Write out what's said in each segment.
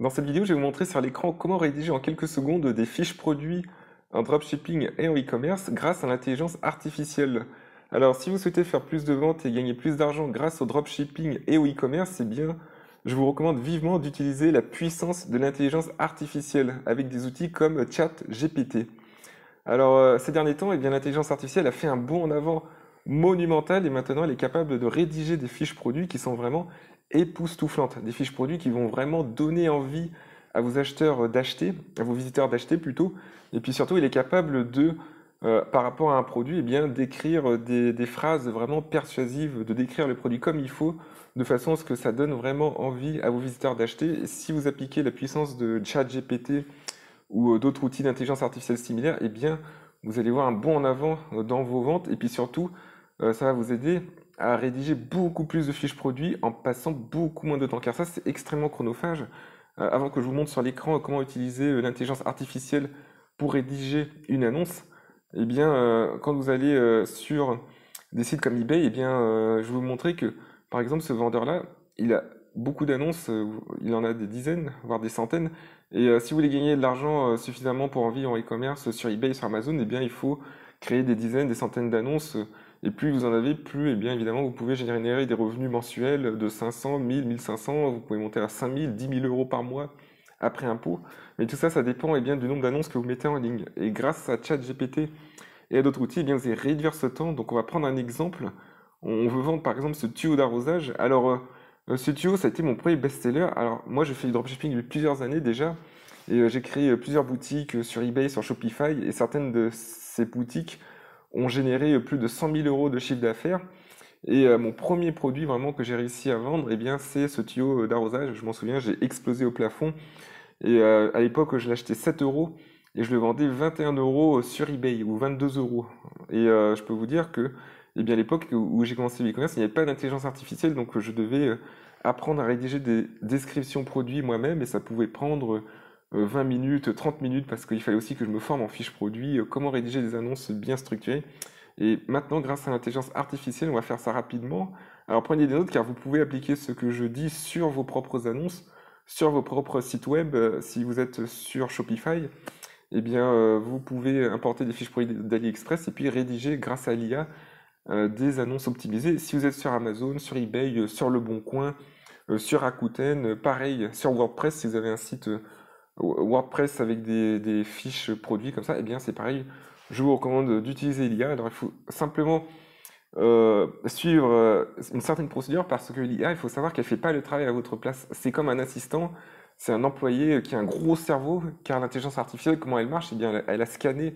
Dans cette vidéo, je vais vous montrer sur l'écran comment rédiger en quelques secondes des fiches produits en dropshipping et en e-commerce grâce à l'intelligence artificielle. Alors, si vous souhaitez faire plus de ventes et gagner plus d'argent grâce au dropshipping et au e-commerce, eh bien, je vous recommande vivement d'utiliser la puissance de l'intelligence artificielle avec des outils comme ChatGPT. Alors, ces derniers temps, eh bien, l'intelligence artificielle a fait un bond en avant monumental et maintenant elle est capable de rédiger des fiches produits qui sont vraiment époustouflantes. Des fiches produits qui vont vraiment donner envie à vos acheteurs d'acheter, à vos visiteurs d'acheter plutôt. Et puis surtout, il est capable de, par rapport à un produit, eh bien, d'écrire des phrases vraiment persuasives, de décrire le produit comme il faut, de façon à ce que ça donne vraiment envie à vos visiteurs d'acheter. Et si vous appliquez la puissance de ChatGPT ou d'autres outils d'intelligence artificielle similaires, eh bien, vous allez voir un bond en avant dans vos ventes. Et puis surtout, ça va vous aider à rédiger beaucoup plus de fiches produits en passant beaucoup moins de temps. Car ça, c'est extrêmement chronophage. Avant que je vous montre sur l'écran comment utiliser l'intelligence artificielle pour rédiger une annonce, eh bien, quand vous allez sur des sites comme eBay, eh bien, je vais vous montrer que, par exemple, ce vendeur-là, il a beaucoup d'annonces, il en a des dizaines, voire des centaines, et si vous voulez gagner de l'argent suffisamment pour en vivre en e-commerce sur eBay, sur Amazon, eh bien il faut créer des dizaines, des centaines d'annonces. Et plus vous en avez, plus, eh bien évidemment, vous pouvez générer des revenus mensuels de 500, 1000, 1500. Vous pouvez monter à 5000, 10 000 euros par mois après impôt. Mais tout ça, ça dépend eh bien du nombre d'annonces que vous mettez en ligne. Et grâce à ChatGPT et à d'autres outils, eh bien vous allez réduire ce temps. Donc on va prendre un exemple. On veut vendre par exemple ce tuyau d'arrosage. Alors ce tuyau, ça a été mon premier best-seller. Alors moi, je fais du dropshipping depuis plusieurs années déjà. Et j'ai créé plusieurs boutiques sur eBay, sur Shopify. Et certaines de ces boutiques ont généré plus de 100 000 euros de chiffre d'affaires. Et mon premier produit vraiment que j'ai réussi à vendre, eh bien, c'est ce tuyau d'arrosage. Je m'en souviens, j'ai explosé au plafond. Et à l'époque, je l'achetais 7 euros et je le vendais 21 euros sur eBay ou 22 euros. Et je peux vous dire que, eh bien, à l'époque où j'ai commencé l'e-commerce, il n'y avait pas d'intelligence artificielle, donc je devais apprendre à rédiger des descriptions produits moi-même et ça pouvait prendre 20 minutes, 30 minutes parce qu'il fallait aussi que je me forme en fiche produit, comment rédiger des annonces bien structurées. Et maintenant, grâce à l'intelligence artificielle, on va faire ça rapidement. Alors prenez des notes car vous pouvez appliquer ce que je dis sur vos propres annonces, sur vos propres sites web. Si vous êtes sur Shopify, eh bien, vous pouvez importer des fiches produits d'AliExpress et puis rédiger grâce à l'IA des annonces optimisées. Si vous êtes sur Amazon, sur eBay, sur Le Bon Coin, sur Rakuten, pareil, sur WordPress, si vous avez un site WordPress avec des fiches produits comme ça, eh bien c'est pareil. Je vous recommande d'utiliser l'IA. Alors il faut simplement suivre une certaine procédure parce que l'IA, il faut savoir qu'elle fait pas le travail à votre place. C'est comme un assistant, c'est un employé qui a un gros cerveau, car l'intelligence artificielle, comment elle marche? Eh bien, elle a scanné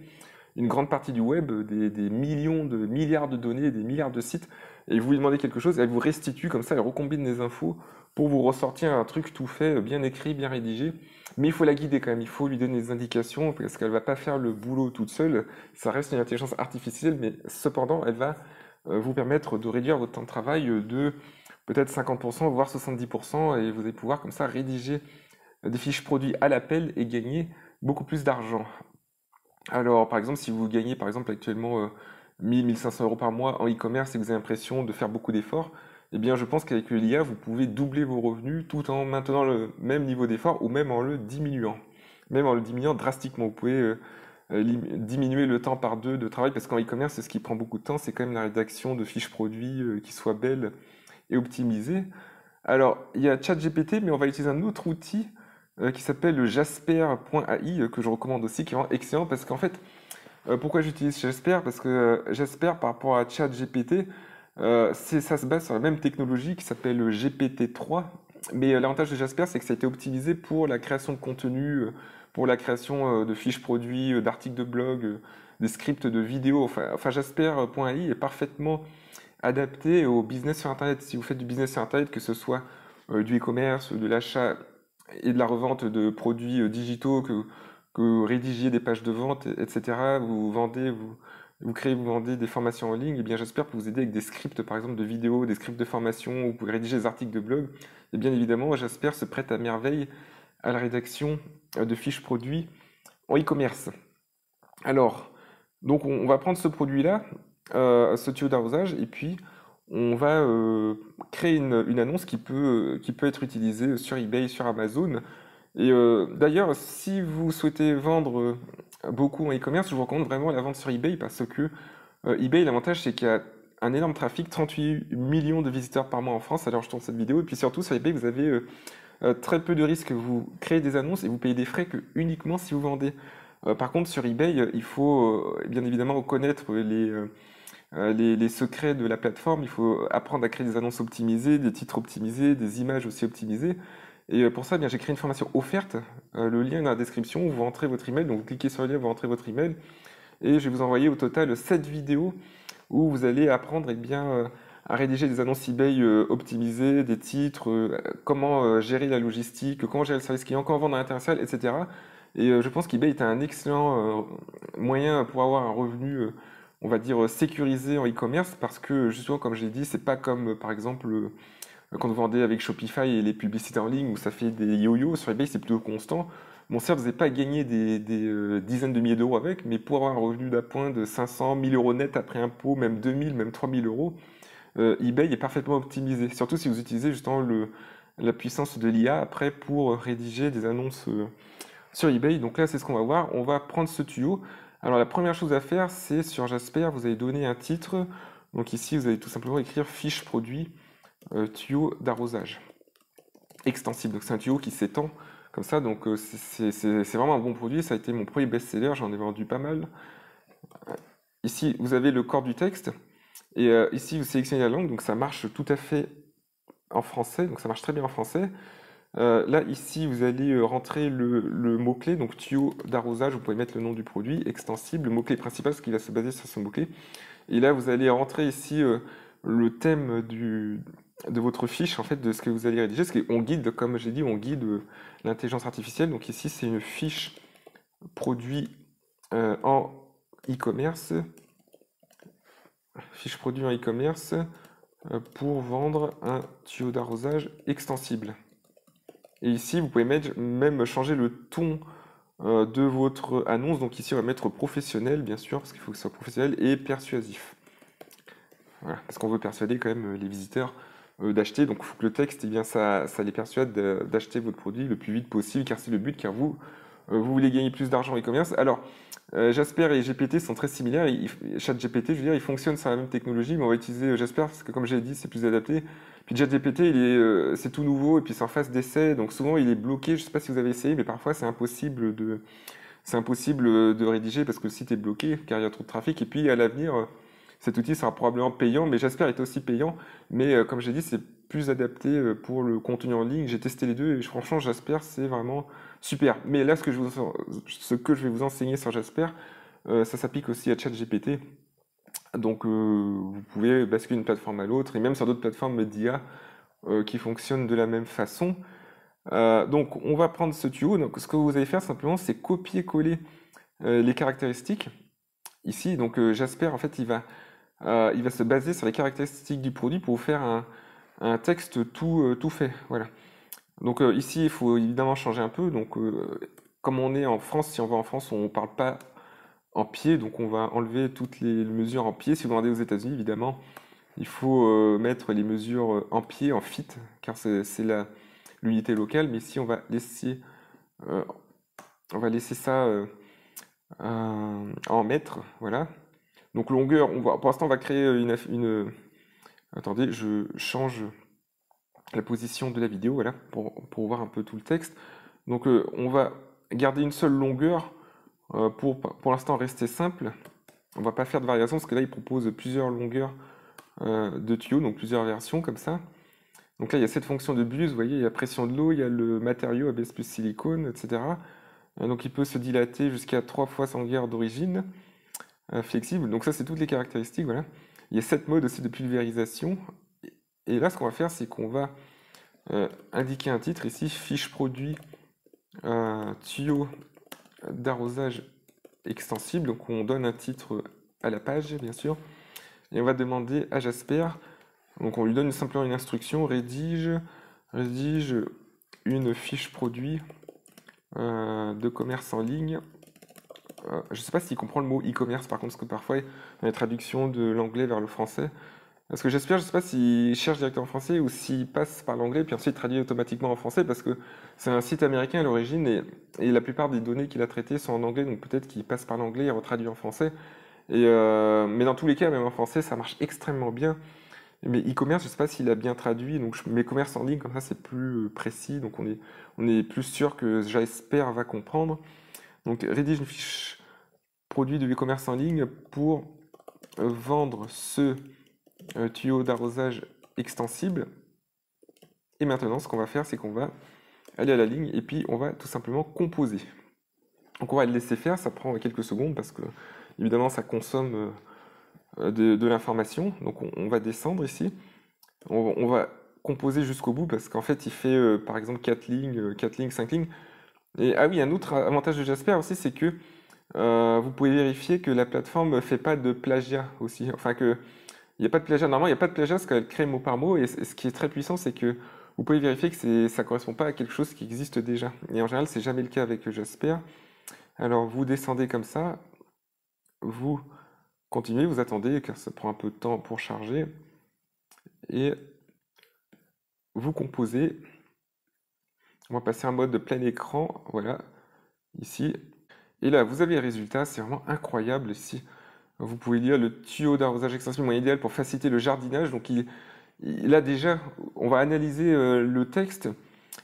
une grande partie du web, des millions de milliards de données, des milliards de sites, et vous lui demandez quelque chose, elle vous restitue comme ça, elle recombine les infos pour vous ressortir un truc tout fait, bien écrit, bien rédigé. Mais il faut la guider quand même, il faut lui donner des indications parce qu'elle va pas faire le boulot toute seule. Ça reste une intelligence artificielle, mais cependant, elle va vous permettre de réduire votre temps de travail de peut-être 50%, voire 70%, et vous allez pouvoir comme ça rédiger des fiches produits à l'appel et gagner beaucoup plus d'argent. Alors, par exemple, si vous gagnez par exemple actuellement 1000, 1500 euros par mois en e-commerce et que vous avez l'impression de faire beaucoup d'efforts, eh bien, je pense qu'avec l'IA, vous pouvez doubler vos revenus tout en maintenant le même niveau d'effort ou même en le diminuant. Même en le diminuant drastiquement. Vous pouvez diminuer le temps par deux de travail parce qu'en e-commerce, ce qui prend beaucoup de temps, c'est quand même la rédaction de fiches produits qui soient belles et optimisées. Alors, il y a ChatGPT, mais on va utiliser un autre outil qui s'appelle le jasper.ai que je recommande aussi, qui est vraiment excellent parce qu'en fait, pourquoi j'utilise Jasper? Parce que Jasper, par rapport à ChatGPT, ça se base sur la même technologie qui s'appelle le GPT-3. Mais l'avantage de Jasper, c'est que ça a été optimisé pour la création de contenu, pour la création de fiches produits, d'articles de blog, des scripts de vidéos. Enfin Jasper.ai est parfaitement adapté au business sur Internet. Si vous faites du business sur Internet, que ce soit du e-commerce, de l'achat et de la revente de produits digitaux, que vous rédigiez des pages de vente, etc., vous vendez, vous créez, vous vendez des formations en ligne, et bien j'espère pour vous aider avec des scripts, par exemple, de vidéos, des scripts de formation, où vous pouvez rédiger des articles de blog. Et bien évidemment, j'espère se prête à merveille à la rédaction de fiches produits en e-commerce. Alors, donc on va prendre ce produit-là, ce tuyau d'arrosage, et puis on va créer une annonce qui peut être utilisée sur eBay, sur Amazon. Et d'ailleurs, si vous souhaitez vendre beaucoup en e-commerce, je vous recommande vraiment la vente sur eBay parce que eBay, l'avantage, c'est qu'il y a un énorme trafic, 38 millions de visiteurs par mois en France, alors je tourne cette vidéo. Et puis surtout, sur eBay, vous avez très peu de risques. Vous créez des annonces et vous payez des frais que uniquement si vous vendez. Par contre, sur eBay, il faut bien évidemment connaître les secrets de la plateforme. Il faut apprendre à créer des annonces optimisées, des titres optimisés, des images aussi optimisées. Et pour ça, eh bien, j'ai créé une formation offerte. Le lien est dans la description. Vous rentrez votre email. Donc, vous cliquez sur le lien, vous rentrez votre email. Et je vais vous envoyer au total 7 vidéos où vous allez apprendre eh bien, à rédiger des annonces eBay optimisées, des titres, comment gérer la logistique, comment gérer le service client, comment vendre à l'international, etc. Et je pense qu'eBay est un excellent moyen pour avoir un revenu, on va dire, sécurisé en e-commerce parce que justement, comme je l'ai dit, c'est pas comme par exemple quand vous vendez avec Shopify et les publicités en ligne où ça fait des yo-yo. Sur eBay, c'est plutôt constant. Bon, certes, vous n'avez pas gagné des dizaines de milliers d'euros avec, mais pour avoir un revenu d'appoint de 500, 1000 euros net après impôt, même 2000, même 3000 euros, eBay est parfaitement optimisé. Surtout si vous utilisez justement la puissance de l'IA après pour rédiger des annonces sur eBay. Donc là, c'est ce qu'on va voir. On va prendre ce tuyau. Alors la première chose à faire, c'est sur Jasper, vous allez donner un titre. Donc ici, vous allez tout simplement écrire fiche produit tuyau d'arrosage extensible. Donc c'est un tuyau qui s'étend comme ça. Donc c'est vraiment un bon produit. Ça a été mon premier best-seller. J'en ai vendu pas mal. Ici, vous avez le corps du texte. Et ici, vous sélectionnez la langue. Donc ça marche tout à fait en français. Donc ça marche très bien en français. Là, ici, vous allez rentrer le mot-clé, donc tuyau d'arrosage, vous pouvez mettre le nom du produit, extensible, le mot-clé principal, parce qu'il va se baser sur ce mot-clé. Et là, vous allez rentrer ici le thème de votre fiche, en fait, de ce que vous allez rédiger, parce qu'on guide, comme j'ai dit, on guide l'intelligence artificielle. Donc ici, c'est une fiche produit en e-commerce, fiche produit en e-commerce pour vendre un tuyau d'arrosage extensible. Et ici, vous pouvez même changer le ton de votre annonce. Donc ici, on va mettre professionnel, bien sûr, parce qu'il faut que ce soit professionnel et persuasif. Voilà, parce qu'on veut persuader quand même les visiteurs d'acheter. Donc il faut que le texte, eh bien, ça les persuade d'acheter votre produit le plus vite possible, car c'est le but, car vous voulez gagner plus d'argent en e-commerce. Alors, Jasper et GPT sont très similaires. ChatGPT, je veux dire, ils fonctionnent sur la même technologie, mais on va utiliser Jasper parce que, comme j'ai dit, c'est plus adapté. Puis ChatGPT, c'est tout nouveau et puis c'est en phase d'essai, donc souvent il est bloqué. Je ne sais pas si vous avez essayé, mais parfois c'est impossible de rédiger parce que le site est bloqué car il y a trop de trafic. Et puis à l'avenir, cet outil sera probablement payant, mais Jasper est aussi payant. Mais comme j'ai dit, c'est plus adapté pour le contenu en ligne. J'ai testé les deux et franchement, Jasper, c'est vraiment super. Mais là, ce que je vais vous enseigner sur Jasper, ça s'applique aussi à ChatGPT. Donc, vous pouvez basculer d'une plateforme à l'autre et même sur d'autres plateformes d'IA qui fonctionnent de la même façon. Donc, on va prendre ce tuyau. Donc, ce que vous allez faire simplement, c'est copier-coller les caractéristiques ici. Donc, Jasper, en fait, il va se baser sur les caractéristiques du produit pour vous faire un texte tout fait. Voilà. Donc ici, il faut évidemment changer un peu. Donc, comme on est en France, si on va en France, on ne parle pas en pied, donc on va enlever toutes les mesures en pied. Si vous rendez aux États-Unis, évidemment, il faut mettre les mesures en pied, en feet, car c'est l'unité locale. Mais ici, euh, on va laisser ça en mètres, voilà. Donc longueur, pour l'instant, on va créer attendez, je change la position de la vidéo, voilà, pour voir un peu tout le texte. Donc on va garder une seule longueur pour l'instant rester simple. On va pas faire de variation parce que là il propose plusieurs longueurs de tuyaux, donc plusieurs versions comme ça. Donc là il y a cette fonction de buse, vous voyez, il y a pression de l'eau, il y a le matériau ABS plus silicone, etc. Donc il peut se dilater jusqu'à 3 fois son longueur d'origine, flexible. Donc ça c'est toutes les caractéristiques, voilà. Il y a 7 modes aussi de pulvérisation. Et là ce qu'on va faire c'est qu'on va indiquer un titre ici, fiche produit tuyau d'arrosage extensible. Donc on donne un titre à la page, bien sûr. Et on va demander à Jasper, donc on lui donne simplement une instruction, rédige une fiche produit de commerce en ligne. Je ne sais pas s'il comprend le mot e-commerce par contre, parce que parfois, dans les traductions de l'anglais vers le français, Parce que j'espère, je sais pas s'il cherche directement en français ou s'il passe par l'anglais, puis ensuite traduit automatiquement en français, parce que c'est un site américain à l'origine, et la plupart des données qu'il a traitées sont en anglais, donc peut-être qu'il passe par l'anglais et retraduit en français. Mais dans tous les cas, même en français, ça marche extrêmement bien. Mais e-commerce, je sais pas s'il a bien traduit, donc mes commerces en ligne, comme ça, c'est plus précis, donc on est plus sûr que j'espère va comprendre. Donc rédige une fiche produit de e-commerce en ligne pour vendre ce tuyau d'arrosage extensible. Et maintenant, ce qu'on va faire, c'est qu'on va aller à la ligne et puis on va tout simplement composer. Donc on va le laisser faire, ça prend quelques secondes parce que évidemment ça consomme de l'information. Donc on va descendre ici, on va composer jusqu'au bout parce qu'en fait il fait par exemple 4 lignes, 4 lignes, 5 lignes. Et ah oui, un autre avantage de Jasper aussi, c'est que vous pouvez vérifier que la plateforme ne fait pas de plagiat aussi. Enfin que il n'y a pas de plagiat. Normalement, il n'y a pas de plagiat parce qu'elle crée mot par mot. Et ce qui est très puissant, c'est que vous pouvez vérifier que ça ne correspond pas à quelque chose qui existe déjà. Et en général, c'est jamais le cas avec Jasper. Alors, vous descendez comme ça. Vous continuez, vous attendez, car ça prend un peu de temps pour charger. Et vous composez. On va passer en mode plein écran. Voilà, ici. Et là, vous avez le résultat. C'est vraiment incroyable ici. Vous pouvez lire le tuyau d'arrosage extensif idéal pour faciliter le jardinage. Donc, là déjà, on va analyser le texte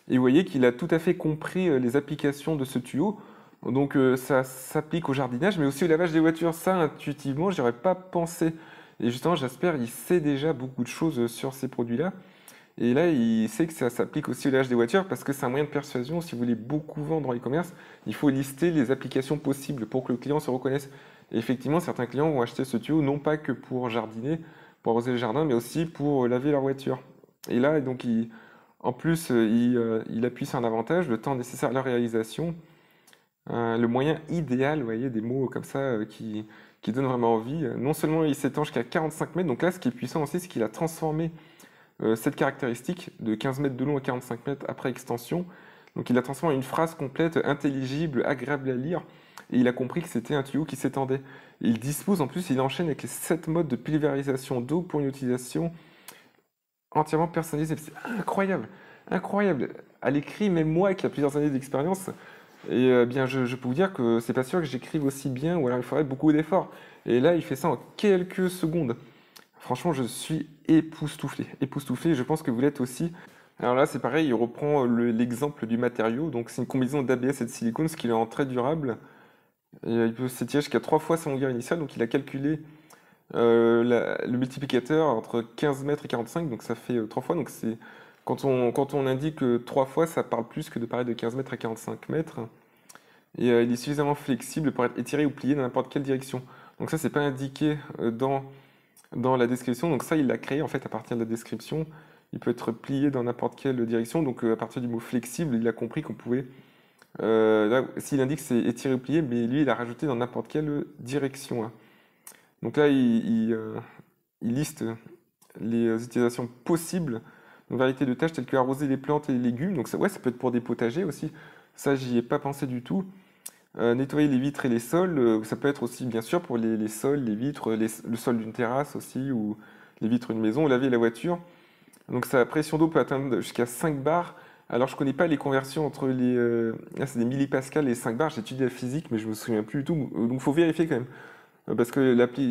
et vous voyez qu'il a tout à fait compris les applications de ce tuyau. Donc ça s'applique au jardinage, mais aussi au lavage des voitures. Ça, intuitivement, j'y aurais pas pensé. Et justement, j'espère il sait déjà beaucoup de choses sur ces produits-là. Et là, il sait que ça s'applique aussi au lavage des voitures parce que c'est un moyen de persuasion. Si vous voulez beaucoup vendre en e-commerce, il faut lister les applications possibles pour que le client se reconnaisse. Et effectivement, certains clients vont acheter ce tuyau non pas que pour jardiner, pour arroser le jardin, mais aussi pour laver leur voiture. Et là, donc, en plus, il appuie sur un avantage, le temps nécessaire à la réalisation, le moyen idéal, vous voyez, des mots comme ça qui donnent vraiment envie. Non seulement il s'étend jusqu'à 45 mètres, donc là, ce qui est puissant aussi, c'est qu'il a transformé cette caractéristique de 15 mètres de long à 45 mètres après extension. Donc il a transformé en une phrase complète, intelligible, agréable à lire, et il a compris que c'était un tuyau qui s'étendait. Et il dispose en plus, il enchaîne avec les 7 modes de pulvérisation d'eau pour une utilisation entièrement personnalisée. C'est incroyable, incroyable. À l'écrit, même moi qui a plusieurs années d'expérience, et bien je peux vous dire que c'est pas sûr que j'écrive aussi bien, ou alors il faudrait beaucoup d'efforts. Et là, il fait ça en quelques secondes. Franchement, je suis époustouflé, époustouflé, je pense que vous l'êtes aussi. Alors là, c'est pareil, il reprend l'exemple du matériau, donc c'est une combinaison d'ABS et de silicone, ce qui le rend très durable. Et il peut s'étirer jusqu'à 3 fois sa longueur initiale, donc il a calculé le multiplicateur entre 15 mètres et 45, donc ça fait 3 fois. Donc c'est quand on indique 3 fois, ça parle plus que de parler de 15 mètres à 45 mètres. Et il est suffisamment flexible pour être étiré ou plié dans n'importe quelle direction. Donc ça, c'est pas indiqué dans la description. Donc ça, il l'a créé en fait à partir de la description. Il peut être plié dans n'importe quelle direction. Donc à partir du mot flexible, il a compris qu'on pouvait. Là, s'il indique c'est étiré ou plié, mais lui, il a rajouté dans n'importe quelle direction, hein. Donc là, il liste les utilisations possibles. Donc variété de tâches telles que arroser les plantes et les légumes. Donc ça, ouais, ça peut être pour des potagers aussi. Ça, j'y ai pas pensé du tout. Nettoyer les vitres et les sols, ça peut être aussi bien sûr pour les sols, les vitres, le sol d'une terrasse aussi, ou les vitres d'une maison, ou laver la voiture. Donc sa pression d'eau peut atteindre jusqu'à 5 bars. Alors je connais pas les conversions entre les... là c'est des millipascals et 5 bars, j'ai étudié la physique mais je me souviens plus du tout. Donc il faut vérifier quand même. Parce que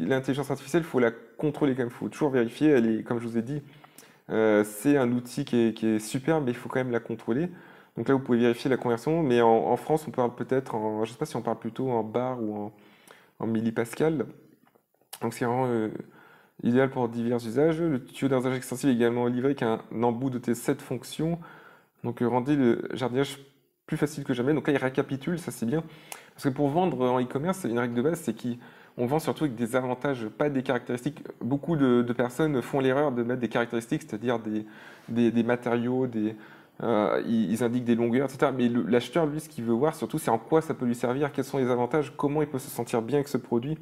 l'intelligence artificielle, il faut la contrôler quand même, il faut toujours vérifier. Elle est, comme je vous ai dit, c'est un outil qui est super, mais il faut quand même la contrôler. Donc là, vous pouvez vérifier la conversion, mais en France, on parle peut-être je ne sais pas si on parle plutôt en bar ou en millipascal. Donc c'est vraiment idéal pour divers usages. Le tuyau d'arrosage extensif est également livré avec un embout doté de 7 fonctions. Donc rendez le jardinage plus facile que jamais. Donc là, il récapitule, ça c'est bien. Parce que pour vendre en e-commerce, une règle de base, c'est qu'on vend surtout avec des avantages, pas des caractéristiques. Beaucoup de personnes font l'erreur de mettre des caractéristiques, c'est-à-dire des matériaux, ils indiquent des longueurs, etc. Mais l'acheteur, lui, ce qu'il veut voir surtout, c'est en quoi ça peut lui servir, quels sont les avantages, comment il peut se sentir bien avec ce produit.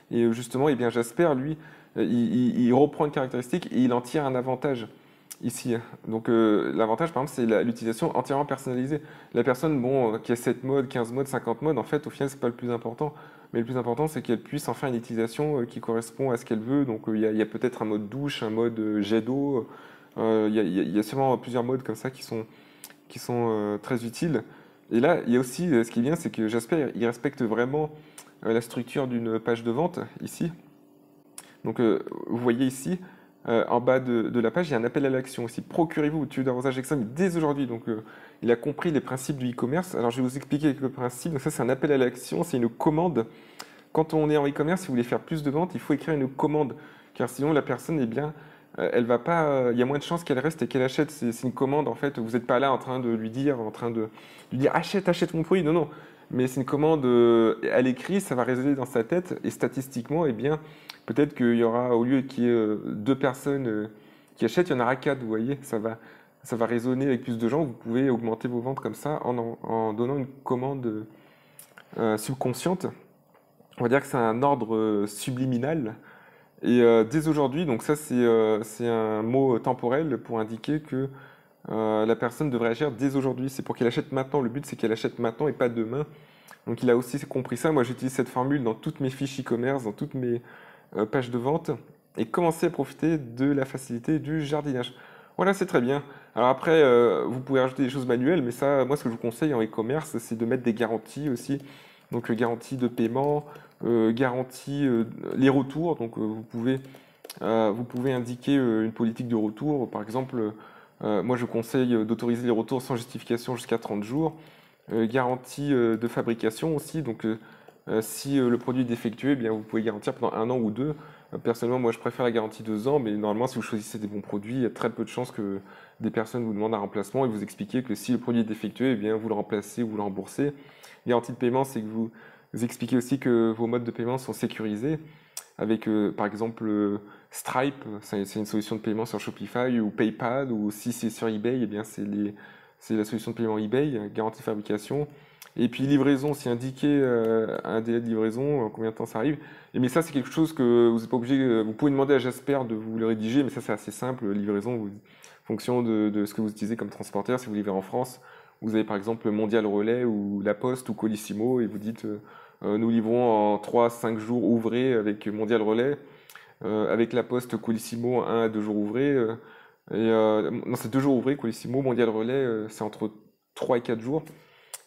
Et justement, eh bien, Jasper, lui, il reprend une caractéristique et il en tire un avantage. ici. Donc l'avantage, par exemple, c'est l'utilisation entièrement personnalisée. La personne, bon, qui a 7 modes, 15 modes, 50 modes, en fait, au final, c'est pas le plus important. Mais le plus important, c'est qu'elle puisse en faire une utilisation qui correspond à ce qu'elle veut. Donc il y a peut-être un mode douche, un mode jet d'eau. Il y a sûrement plusieurs modes comme ça qui sont très utiles. Et là, il y a aussi, ce qui est bien, c'est que Jasper, il respecte vraiment la structure d'une page de vente, ici. Donc, vous voyez ici, en bas de la page, il y a un appel à l'action aussi. Procurez-vous au tuyau d'arrosage Exxon dès aujourd'hui. Donc, il a compris les principes du e-commerce. Alors, je vais vous expliquer quelques principes. Donc, ça, c'est un appel à l'action, c'est une commande. Quand on est en e-commerce, si vous voulez faire plus de ventes, il faut écrire une commande. Car sinon, la personne, eh bien, elle va pas. Il y a moins de chances qu'elle reste et qu'elle achète. C'est une commande, en fait. Vous n'êtes pas là en train de lui dire, achète, achète mon produit. Non, non. Mais c'est une commande à l'écrit, ça va résonner dans sa tête. Et statistiquement, eh bien, peut-être qu'il y aura, au lieu qu'il y ait deux personnes qui achètent, il y en aura quatre, vous voyez. Ça va résonner avec plus de gens. Vous pouvez augmenter vos ventes comme ça en donnant une commande subconsciente. On va dire que c'est un ordre subliminal. Et dès aujourd'hui, donc ça c'est un mot temporel pour indiquer que la personne devrait agir dès aujourd'hui. C'est pour qu'elle achète maintenant. Le but c'est qu'elle achète maintenant et pas demain. Donc il a aussi compris ça. Moi j'utilise cette formule dans toutes mes fiches e-commerce, dans toutes mes pages de vente. Et commencer à profiter de la facilité du jardinage. Voilà, c'est très bien. Alors après, vous pouvez rajouter des choses manuelles, mais ça, moi ce que je vous conseille en e-commerce, c'est de mettre des garanties aussi. Donc garantie de paiement, garantie les retours. Donc vous pouvez indiquer une politique de retour. Par exemple, moi je conseille d'autoriser les retours sans justification jusqu'à 30 jours. Garantie de fabrication aussi. Donc si le produit est défectueux, eh bien, vous pouvez garantir pendant 1 an ou 2. Personnellement, moi je préfère la garantie 2 ans, mais normalement si vous choisissez des bons produits, il y a très peu de chances que des personnes vous demandent un remplacement et vous expliquez que si le produit est défectueux, eh bien, vous le remplacez ou vous le remboursez. Garantie de paiement, c'est que vous expliquez aussi que vos modes de paiement sont sécurisés avec par exemple Stripe, c'est une solution de paiement sur Shopify, ou PayPal, ou si c'est sur eBay, eh bien c'est la solution de paiement eBay, garantie de fabrication. Et puis livraison, c'est indiqué un délai de livraison, combien de temps ça arrive. Et mais ça, c'est quelque chose que vous n'êtes pas obligé. Vous pouvez demander à Jasper de vous le rédiger, mais ça, c'est assez simple. Livraison, en fonction de ce que vous utilisez comme transporteur. Si vous livrez en France, vous avez par exemple Mondial Relais ou La Poste ou Colissimo, et vous dites nous livrons en 3 à 5 jours ouvrés avec Mondial Relais, avec La Poste Colissimo 1 à 2 jours ouvrés. Non, c'est 2 jours ouvrés, Colissimo. Mondial Relais, c'est entre 3 et 4 jours.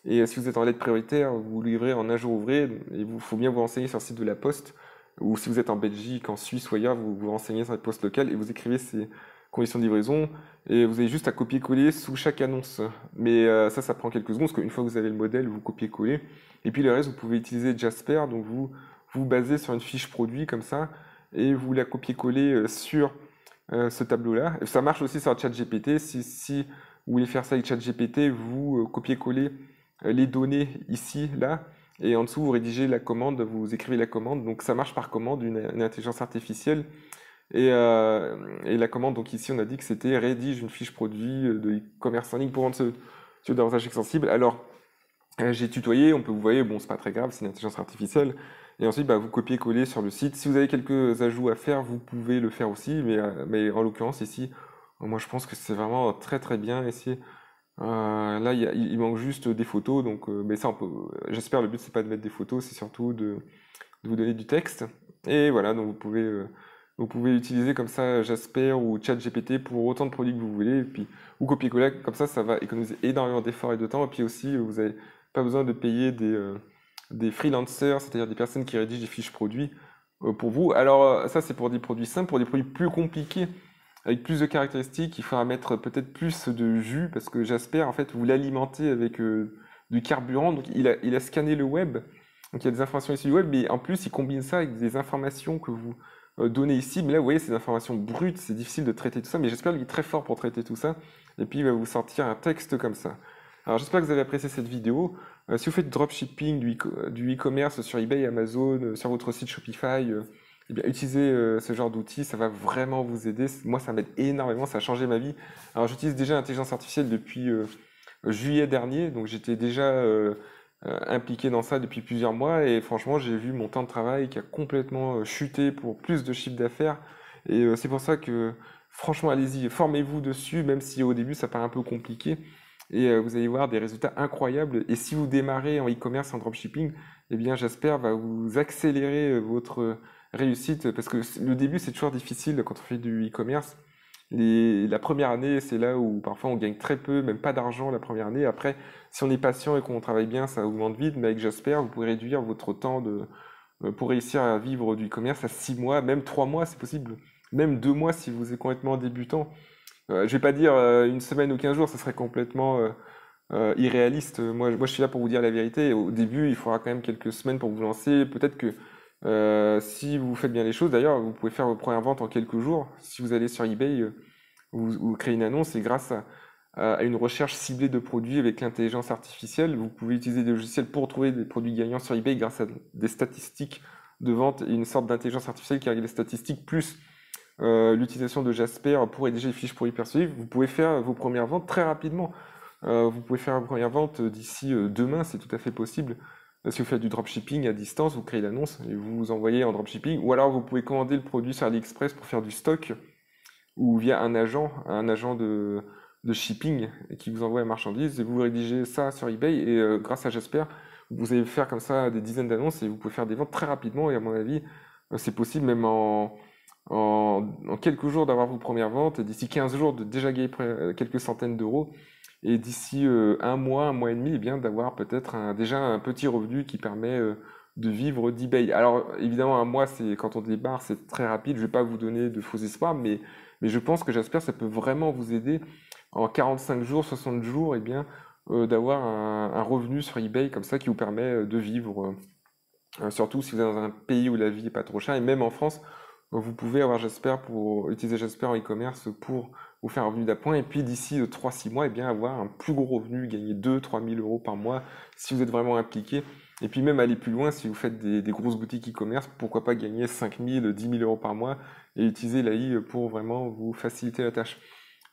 Et si vous êtes en lettre prioritaire, vous livrez en 1 jour ouvré. Et il faut bien vous renseigner sur le site de La Poste. Ou si vous êtes en Belgique, en Suisse ou ailleurs, vous vous renseignez sur la poste locale et vous écrivez ces conditions de livraison. Et vous avez juste à copier-coller sous chaque annonce. Mais ça prend quelques secondes, parce qu'une fois que vous avez le modèle, vous copiez-collez. Et puis le reste, vous pouvez utiliser Jasper. Donc vous basez sur une fiche produit comme ça. Et vous la copiez-collez sur ce tableau-là. Ça marche aussi sur ChatGPT. Si vous voulez faire ça avec ChatGPT, vous copiez-collez les données ici, là, et en dessous vous rédigez la commande, vous écrivez la commande. Donc ça marche par commande, une intelligence artificielle. Et la commande, donc ici on a dit que c'était rédige une fiche produit de e-commerce en ligne pour rendre ce davantage extensible. Alors j'ai tutoyé, vous voyez, bon c'est pas très grave, c'est une intelligence artificielle. Et ensuite vous copiez-collez sur le site. Si vous avez quelques ajouts à faire, vous pouvez le faire aussi, mais en l'occurrence ici, moi je pense que c'est vraiment très très bien ici. Là, il manque juste des photos, donc, mais ça, j'espère, le but, c'est pas de mettre des photos, c'est surtout de vous donner du texte. Et voilà, donc vous pouvez utiliser comme ça Jasper ou ChatGPT pour autant de produits que vous voulez, et puis, ou copier-coller, comme ça va économiser énormément d'efforts et de temps, et puis aussi, vous n'avez pas besoin de payer des freelancers, c'est-à-dire des personnes qui rédigent des fiches produits pour vous. Alors, ça, c'est pour des produits simples, pour des produits plus compliqués avec plus de caractéristiques, il faudra mettre peut-être plus de jus, parce que Jasper, en fait, vous l'alimentez avec du carburant. Donc, il a scanné le web. Donc, il y a des informations issues du web, mais en plus, il combine ça avec des informations que vous donnez ici. Mais là, vous voyez, c'est des informations brutes, c'est difficile de traiter tout ça, mais Jasper, il est très fort pour traiter tout ça. Et puis, il va vous sortir un texte comme ça. Alors, j'espère que vous avez apprécié cette vidéo. Si vous faites du dropshipping, du e-commerce sur eBay, Amazon, sur votre site Shopify, eh bien, utilisez ce genre d'outils, ça va vraiment vous aider. Moi, ça m'aide énormément, ça a changé ma vie. Alors, j'utilise déjà l'intelligence artificielle depuis juillet dernier, donc j'étais déjà impliqué dans ça depuis plusieurs mois, et franchement, j'ai vu mon temps de travail qui a complètement chuté pour plus de chiffre d'affaires. Et c'est pour ça que Franchement, allez-y, formez-vous dessus, même si au début ça paraît un peu compliqué. Et vous allez voir des résultats incroyables. Et si vous démarrez en e-commerce, en dropshipping, eh bien, Jasper va vous accélérer votre réussite. Parce que le début, c'est toujours difficile quand on fait du e-commerce. La première année, c'est là où parfois on gagne très peu, même pas d'argent la première année. Après, si on est patient et qu'on travaille bien, ça augmente vite. Mais avec Jasper, vous pouvez réduire votre temps pour réussir à vivre du e-commerce à 6 mois, même 3 mois, c'est possible. Même 2 mois si vous êtes complètement débutant. Je vais pas dire une semaine ou 15 jours, ça serait complètement irréaliste. Moi, je suis là pour vous dire la vérité. Au début, il faudra quand même quelques semaines pour vous lancer. Peut-être que si vous faites bien les choses, d'ailleurs, vous pouvez faire vos premières ventes en quelques jours. Si vous allez sur eBay, vous créez une annonce et grâce à une recherche ciblée de produits avec l'intelligence artificielle, vous pouvez utiliser des logiciels pour trouver des produits gagnants sur eBay grâce à des statistiques de vente et une sorte d'intelligence artificielle qui règle les statistiques plus l'utilisation de Jasper pour rédiger les fiches produits persuasifs. Vous pouvez faire vos premières ventes très rapidement. Vous pouvez faire vos premières ventes d'ici demain, c'est tout à fait possible. Si vous faites du dropshipping à distance, vous créez l'annonce et vous envoyez en dropshipping. Ou alors vous pouvez commander le produit sur AliExpress pour faire du stock ou via un agent de shipping qui vous envoie la marchandise et vous rédigez ça sur eBay et grâce à Jasper, vous allez faire comme ça des dizaines d'annonces et vous pouvez faire des ventes très rapidement et à mon avis, c'est possible même en quelques jours d'avoir vos premières ventes et d'ici 15 jours de déjà gagner quelques centaines d'euros et d'ici un mois et demi, eh bien d'avoir peut-être déjà un petit revenu qui permet de vivre d'eBay. Alors évidemment, un mois, c'est quand on démarre, c'est très rapide. Je vais pas vous donner de faux espoirs, mais je pense que j'espère que ça peut vraiment vous aider en 45 jours, 60 jours, eh bien d'avoir un revenu sur eBay comme ça qui vous permet de vivre. Surtout si vous êtes dans un pays où la vie n'est pas trop chère, et même en France, vous pouvez avoir Jasper pour utiliser Jasper en e-commerce pour vous faire un revenu d'appoint, et puis d'ici 3-6 mois, et bien avoir un plus gros revenu, gagner 2-3 000 euros par mois si vous êtes vraiment impliqué. Et puis même aller plus loin, si vous faites des grosses boutiques e-commerce, pourquoi pas gagner 5 000, 10 000 euros par mois et utiliser l'AI pour vraiment vous faciliter la tâche.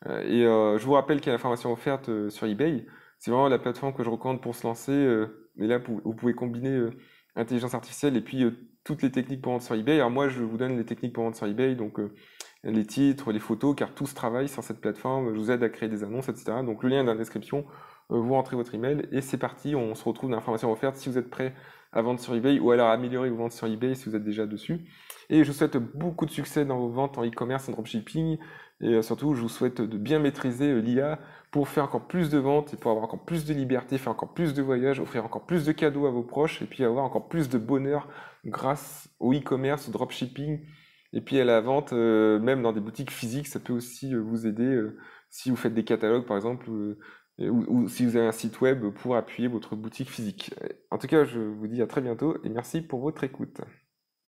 Je vous rappelle qu'il y a la formation offerte sur eBay. C'est vraiment la plateforme que je recommande pour se lancer. Mais là, vous pouvez combiner intelligence artificielle et puis toutes les techniques pour vendre sur eBay. Alors moi, je vous donne les techniques pour vendre sur eBay, donc les titres, les photos, car tout se travaille sur cette plateforme. Je vous aide à créer des annonces, etc. Donc le lien est dans la description. Vous rentrez votre email et c'est parti. On se retrouve dans l'information offerte si vous êtes prêt à vendre sur eBay ou alors à améliorer vos ventes sur eBay si vous êtes déjà dessus. Et je vous souhaite beaucoup de succès dans vos ventes en e-commerce, en dropshipping. Et surtout, je vous souhaite de bien maîtriser l'IA pour faire encore plus de ventes et pour avoir encore plus de liberté, faire encore plus de voyages, offrir encore plus de cadeaux à vos proches et puis avoir encore plus de bonheur grâce au e-commerce, au dropshipping et puis à la vente, même dans des boutiques physiques, ça peut aussi vous aider si vous faites des catalogues par exemple ou si vous avez un site web pour appuyer votre boutique physique. En tout cas, je vous dis à très bientôt et merci pour votre écoute.